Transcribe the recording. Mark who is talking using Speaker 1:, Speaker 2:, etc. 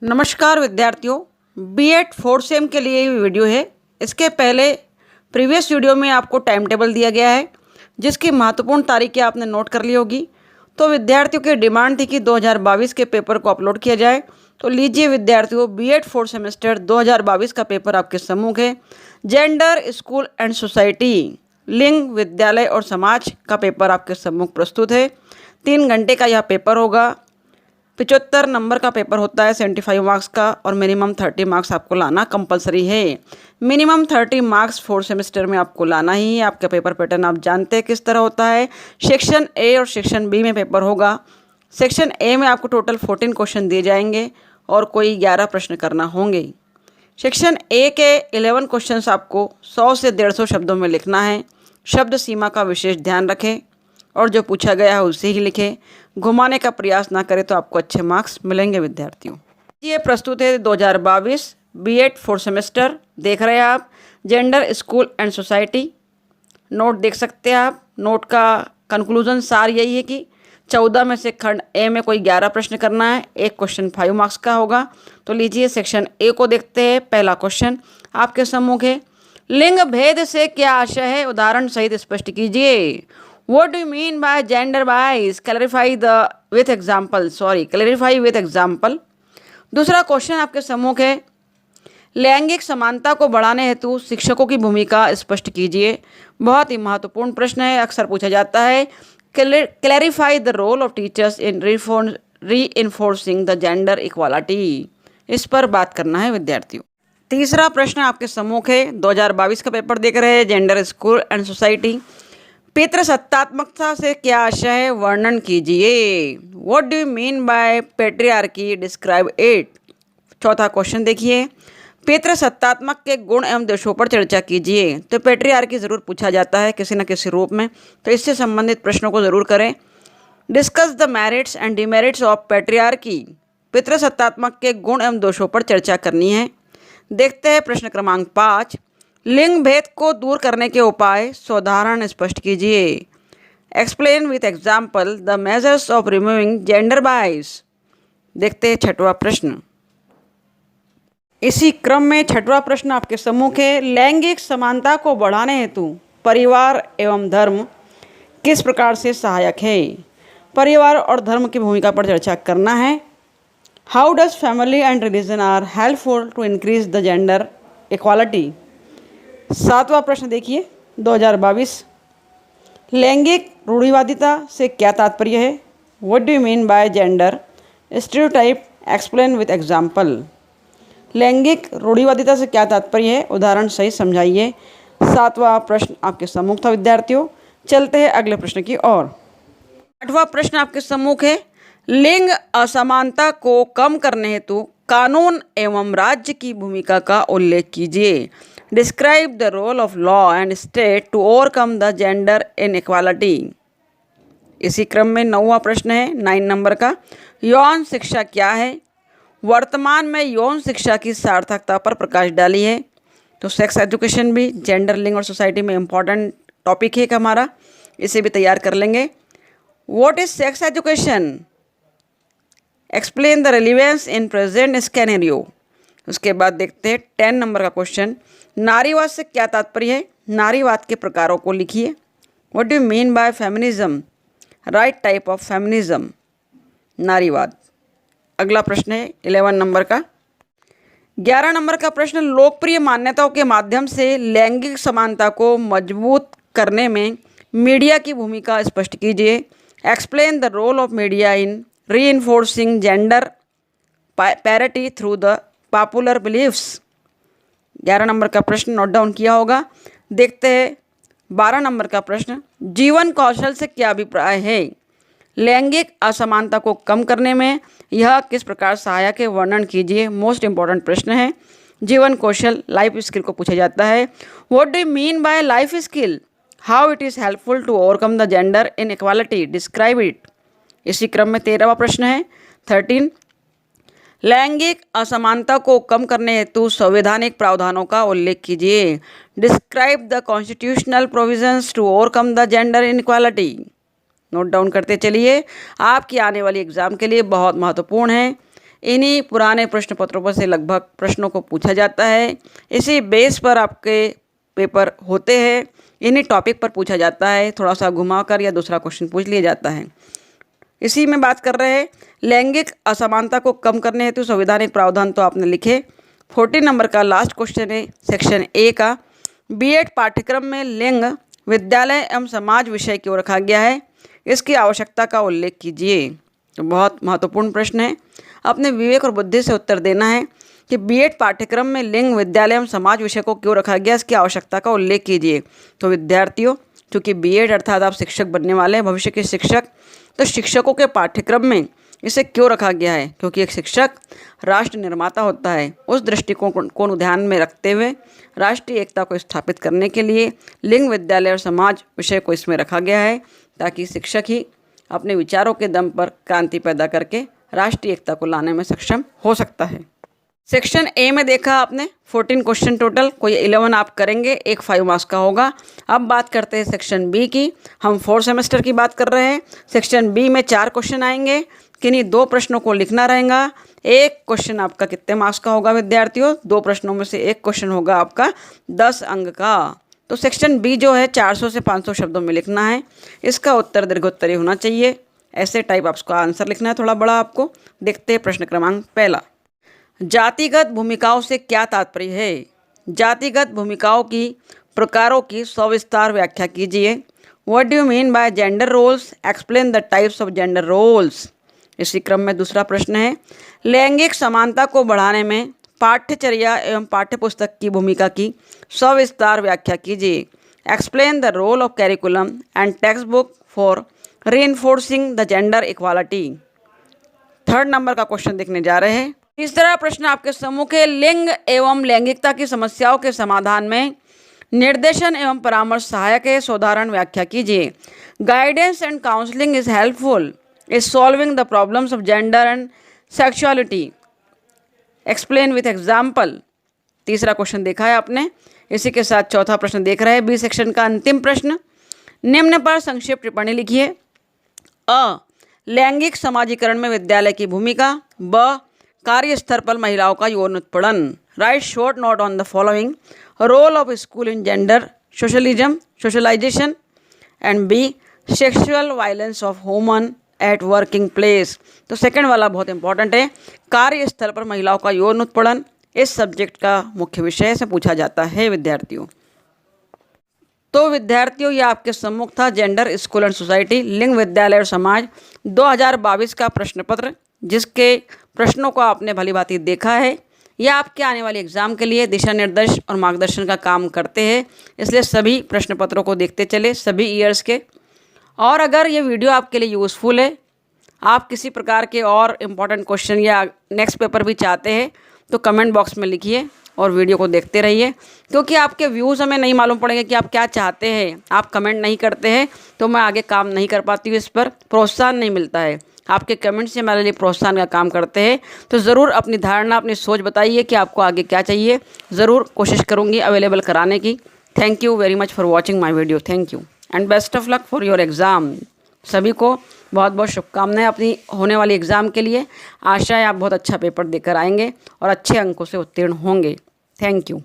Speaker 1: नमस्कार विद्यार्थियों, BEd fourth same के लिए ये वीडियो है। इसके पहले प्रीवियस वीडियो में आपको टाइम टेबल दिया गया है जिसकी महत्वपूर्ण तारीखें आपने नोट कर ली होगी। तो विद्यार्थियों की डिमांड थी कि 2022 के पेपर को अपलोड किया जाए। तो लीजिए विद्यार्थियों, बीएड फोर्थ सेमेस्टर 2022 का पेपर आपके सम्मुख है। जेंडर, स्कूल एंड सोसाइटी, लिंग, विद्यालय और समाज का पेपर आपके सम्मुख प्रस्तुत है। 3 घंटे का यह पेपर होगा। 75 नंबर का पेपर होता है, 75 मार्क्स का, और मिनिमम 30 मार्क्स आपको लाना कंपलसरी है। मिनिमम 30 मार्क्स फोर्थ सेमेस्टर में आपको लाना ही है। आपका पेपर पैटर्न आप जानते हैं किस तरह होता है। सेक्शन ए और सेक्शन बी में पेपर होगा। सेक्शन ए में आपको टोटल 14 क्वेश्चन दिए जाएंगे और कोई 11 प्रश्न करना होंगे। सेक्शन ए के 11 क्वेश्चंस आपको 100 से 150 शब्दों में लिखना है। शब्द सीमा का विशेष ध्यान रखें और जो पूछा गया है उसे ही लिखें। घुमाने का प्रयास ना करें तो आपको अच्छे मार्क्स मिलेंगे विद्यार्थियों। ये प्रस्तुत है 2022 बीएड फोर्थ सेमेस्टर। देख रहे हैं आप, gender, school and society. Note देख सकते हैं आप। नोट का कंक्लूजन सार यही है कि 14 में से खंड ए में कोई 11 प्रश्न करना है। एक क्वेश्चन 5 मार्क्स का होगा। तो लीजिए सेक्शन ए को देखते हैं। पहला क्वेश्चन आपके सम्मुख है। लिंग भेद से क्या आशय है, उदाहरण सहित स्पष्ट कीजिए। What do you mean by gender bias? Clarify with example. Clarify with example. दूसरा क्वेश्चन आपके सम्मुख है। लैंगिक समानता को बढ़ाने हेतु शिक्षकों की भूमिका स्पष्ट कीजिए। बहुत ही महत्वपूर्ण प्रश्न है, अक्सर पूछा जाता है। Clarify the role of teachers in reinforcing the gender equality. इस पर बात करना है विद्यार्थियों। तीसरा प्रश्न आपके सम्मुख है। 2022 का पेपर देख रहे हैं, जेंडर, स्कूल एंड सोसाइटी। पितृसत्तात्मकता से क्या आशय है, वर्णन कीजिए। What do you mean bye patriarchy, describe it. चौथा क्वेश्चन देखिए। पितृसत्तात्मक के गुण एवं दोषों पर चर्चा कीजिए। तो पेट्रियार्की ज़रूर पूछा जाता है किसी न किसी रूप में, तो इससे संबंधित प्रश्नों को ज़रूर करें। Discuss the merits and demerits of patriarchy. पितृसत्तात्मक के गुण एवं दोषों पर चर्चा करनी है। देखते हैं प्रश्न क्रमांक 5। लिंग भेद को दूर करने के उपाय, सोदाहरण स्पष्ट कीजिए। Explain with example the measures of removing gender bias. देखते हैं छठवां प्रश्न। इसी क्रम में छठवां प्रश्न आपके सम्मुख है। लैंगिक समानता को बढ़ाने हेतु परिवार एवं धर्म किस प्रकार से सहायक है। परिवार और धर्म की भूमिका पर चर्चा करना है। How does family and religion are helpful to increase the gender equality. सातवां प्रश्न देखिए 2022। लैंगिक रूढ़िवादिता से क्या तात्पर्य है। What do you mean by gender stereotype, explain with example. लैंगिक रूढ़िवादिता से क्या तात्पर्य है, उदाहरण सही समझाइए। सातवां प्रश्न आपके सम्मुख था विद्यार्थियों। चलते हैं अगले प्रश्न की ओर। आठवां प्रश्न आपके सम्मुख है। लिंग असमानता को कम करने हेतु कानून एवं राज्य की भूमिका का उल्लेख कीजिए। Describe the role of law and state to overcome the gender inequality. इसी क्रम में 9वां प्रश्न है, 9 नंबर का। यौन शिक्षा क्या है। वर्तमान में यौन शिक्षा की सार्थकता पर प्रकाश डाली है। तो सेक्स एजुकेशन भी जेंडर, लिंग और सोसाइटी में इम्पॉर्टेंट टॉपिक है एक हमारा, इसे भी तैयार कर लेंगे। What is sex education, explain the relevance in present scenario. उसके बाद देखते हैं 10 नंबर का क्वेश्चन। नारीवाद से क्या तात्पर्य है, नारीवाद के प्रकारों को लिखिए। What do you mean bye feminism, right type of feminism, नारीवाद। अगला प्रश्न है 11 नंबर का। 11 नंबर का प्रश्न। लोकप्रिय मान्यताओं के माध्यम से लैंगिक समानता को मजबूत करने में मीडिया की भूमिका स्पष्ट कीजिए। Explain the role of media in reinforcing gender parity through the popular beliefs. 11 number का प्रश्न नोट डाउन किया होगा। देखते हैं 12 नंबर का प्रश्न। जीवन कौशल से क्या अभिप्राय है। लैंगिक असमानता को कम करने में यह किस प्रकार सहायक है, वर्णन कीजिए। मोस्ट इंपॉर्टेंट प्रश्न है। जीवन कौशल, लाइफ स्किल को पूछा जाता है। What do you mean by life skill, how it is helpful to overcome the gender inequality, describe it. इसी क्रम में 13वां प्रश्न है 13। लैंगिक असमानता को कम करने हेतु संवैधानिक प्रावधानों का उल्लेख कीजिए। Describe the constitutional provisions to overcome the gender inequality. Note down करते चलिए, आपकी आने वाली एग्जाम के लिए बहुत महत्वपूर्ण है। इन्हीं पुराने प्रश्न पत्रों पर से लगभग प्रश्नों को पूछा जाता है। इसी बेस पर आपके पेपर होते हैं, इन्हीं टॉपिक पर पूछा जाता है, थोड़ा सा घुमाकर या दूसरा क्वेश्चन पूछ लिया जाता है। इसी में बात कर रहे हैं लैंगिक असमानता को कम करने हेतु संवैधानिक प्रावधान तो आपने लिखे। 14 नंबर का लास्ट क्वेश्चन है सेक्शन ए का, बीएड पाठ्यक्रम में लिंग, विद्यालय एवं समाज विषय क्यों रखा गया है, इसकी आवश्यकता का उल्लेख कीजिए। तो बहुत महत्वपूर्ण प्रश्न है, अपने विवेक और बुद्धि से उत्तर देना है कि बीएड पाठ्यक्रम में लिंग, विद्यालय एवं समाज विषय को क्यों रखा गया, इसकी आवश्यकता का उल्लेख कीजिए। तो विद्यार्थियों, चूँकि बीएड अर्थात आप शिक्षक बनने वाले हैं, भविष्य के शिक्षक, तो शिक्षकों के पाठ्यक्रम में इसे क्यों रखा गया है, क्योंकि एक शिक्षक राष्ट्र निर्माता होता है। उस दृष्टिकोण को ध्यान में रखते हुए राष्ट्रीय एकता को स्थापित करने के लिए लिंग, विद्यालय और समाज विषय को इसमें रखा गया है, ताकि शिक्षक ही अपने विचारों के दम पर क्रांति पैदा करके राष्ट्रीय एकता को लाने में सक्षम हो सकता है। सेक्शन ए में देखा आपने 14 क्वेश्चन टोटल, कोई 11 आप करेंगे, एक 5 मार्क्स का होगा। अब बात करते हैं सेक्शन बी की। हम 4 सेमेस्टर की बात कर रहे हैं। सेक्शन बी में 4 क्वेश्चन आएंगे, किन्हीं 2 प्रश्नों को लिखना रहेगा। एक क्वेश्चन आपका कितने मार्क्स का होगा विद्यार्थियों, 2 प्रश्नों में से एक क्वेश्चन होगा आपका 10 अंक का। तो सेक्शन बी जो है 400 से 500 शब्दों में लिखना है। इसका उत्तर दीर्घोत्तरी होना चाहिए, ऐसे टाइप आपको आंसर लिखना है, थोड़ा बड़ा आपको। देखते हैं प्रश्न क्रमांक पहला, जातिगत भूमिकाओं से क्या तात्पर्य है? जातिगत भूमिकाओं की प्रकारों की सविस्तार व्याख्या कीजिए। What do you mean by gender roles, explain the types of gender roles. इसी क्रम में दूसरा प्रश्न है, लैंगिक समानता को बढ़ाने में पाठ्यचर्या एवं पाठ्यपुस्तक की भूमिका की सविस्तार व्याख्या कीजिए। Explain the role of curriculum and text book for reinforcing the gender equality. 3rd number का क्वेश्चन देखने जा रहे हैं। तीसरा प्रश्न आपके सम्मुख है, लिंग एवं लैंगिकता की समस्याओं के समाधान में निर्देशन एवं परामर्श सहायक है, साधारण व्याख्या कीजिए। Guidance and counselling is helpful is solving the problems of gender and sexuality, explain with example. तीसरा क्वेश्चन देखा है आपने। इसी के साथ चौथा प्रश्न देख रहे हैं, बी सेक्शन का अंतिम प्रश्न, निम्न पर संक्षिप्त टिप्पणी लिखिए। अ, लैंगिक समाजीकरण में विद्यालय की भूमिका। ब, कार्यस्थल पर महिलाओं का यौन उत्पीड़न। Write short note on the following, role of school in gender socialisation. And B, sexual violence of woman at working place. तो सेकंड वाला बहुत इंपॉर्टेंट है, कार्यस्थल पर महिलाओं का यौन उत्पीड़न इस सब्जेक्ट का मुख्य विषय से पूछा जाता है विद्यार्थियों। तो विद्यार्थियों, ये आपके सम्मुख था जेंडर, स्कूल एंड सोसाइटी, लिंग, विद्यालय और समाज 2022 का प्रश्न पत्र, जिसके प्रश्नों को आपने भली भांति देखा है। यह आपके आने वाले एग्जाम के लिए दिशा निर्देश और मार्गदर्शन का काम करते हैं, इसलिए सभी प्रश्न पत्रों को देखते चले, सभी ईयर्स के। और अगर ये वीडियो आपके लिए यूज़फुल है, आप किसी प्रकार के और इम्पॉर्टेंट क्वेश्चन या नेक्स्ट पेपर भी चाहते हैं, तो कमेंट बॉक्स में लिखिए और वीडियो को देखते रहिए, क्योंकि आपके व्यूज़ हमें नहीं मालूम पड़ेंगे कि आप क्या चाहते हैं। आप कमेंट नहीं करते हैं तो मैं आगे काम नहीं कर पाती हूँ, इस पर प्रोत्साहन नहीं मिलता है। आपके कमेंट से हमारे लिए प्रोत्साहन का काम करते हैं। तो ज़रूर अपनी धारणा, अपनी सोच बताइए कि आपको आगे क्या चाहिए। ज़रूर कोशिश करूँगी अवेलेबल कराने की। Thank you very much for watching my video. Thank you and best of luck for your exam. सभी को बहुत बहुत शुभकामनाएं अपनी होने वाली एग्ज़ाम के लिए। आशा है आप बहुत अच्छा पेपर देकर आएंगे और अच्छे अंकों से उत्तीर्ण होंगे। Thank you.